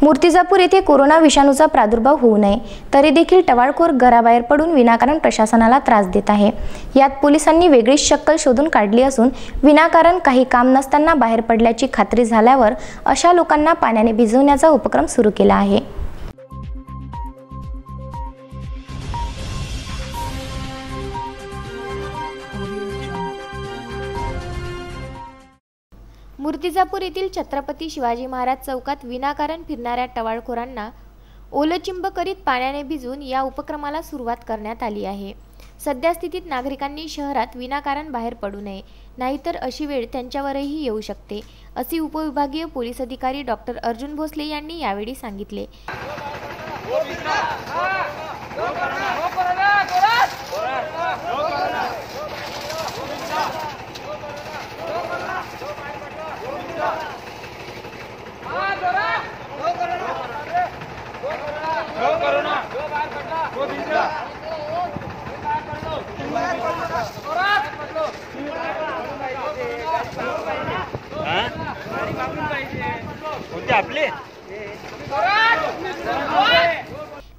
मूर्तिजापूर येथे कोरोना विषाणूचा प्रादुर्भाव होऊ नये तरी देखील टवाळखोर घराबाहेर पडून विनाकारण प्रशासनाला त्रास देत आहे। यात पोलिसांनी वेगळीच शक्कल शोधून काढली असून विनाकारण काही काम नसताना बाहेर पडल्याची खात्री झाल्यावर अशा लोकांना पाण्याने भिजवण्याचा उपक्रम सुरू केला आहे। मूर्तिजापूर येथील छत्रपती शिवाजी महाराज चौकात विनाकारण फिरणाऱ्या टवाळखोरांना ओलचिंब करीत पाण्याने भिजवून या उपक्रमाला सुरुवात करण्यात आली आहे। सध्या स्थितीत नागरिकांनी शहरात विनाकारण बाहेर पडू नये, नाहीतर अशी वेळ त्यांच्यावरही येऊ शकते, असे उपविभागीय पोलीस अधिकारी डॉक्टर अर्जुन भोसले यांनी यावेळी सांगितले।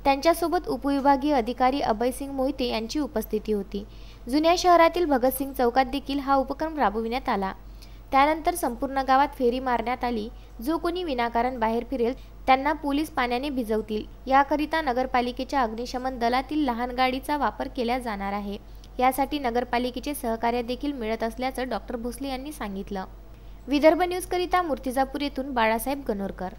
त्यांच्यासोबत उपविभागीय अधिकारी अभयसिंग मोहिते यांची उपस्थिती होती। जुन्या शहरातील भगतसिंग चौकात देखील हा उपक्रम राबविण्यात आला। त्यानंतर संपूर्ण गावात फेरी मारण्यात आली। जो कोणी विनाकारण बाहेर फिरेल त्यांना पोलीस पाण्याने भिजवतील। याकरिता नगरपालिकेच्या अग्निशमन दलातील लहान गाडीचा वापर केला जाणार आहे। यासाठी नगरपालिकेचे सहकार्य देखील मिळत असल्याचं डॉक्टर भोसले यांनी सांगितलं। विदर्भ न्यूज करिता मूर्तिजापूर येथून बाळासाहेब गणोरकर।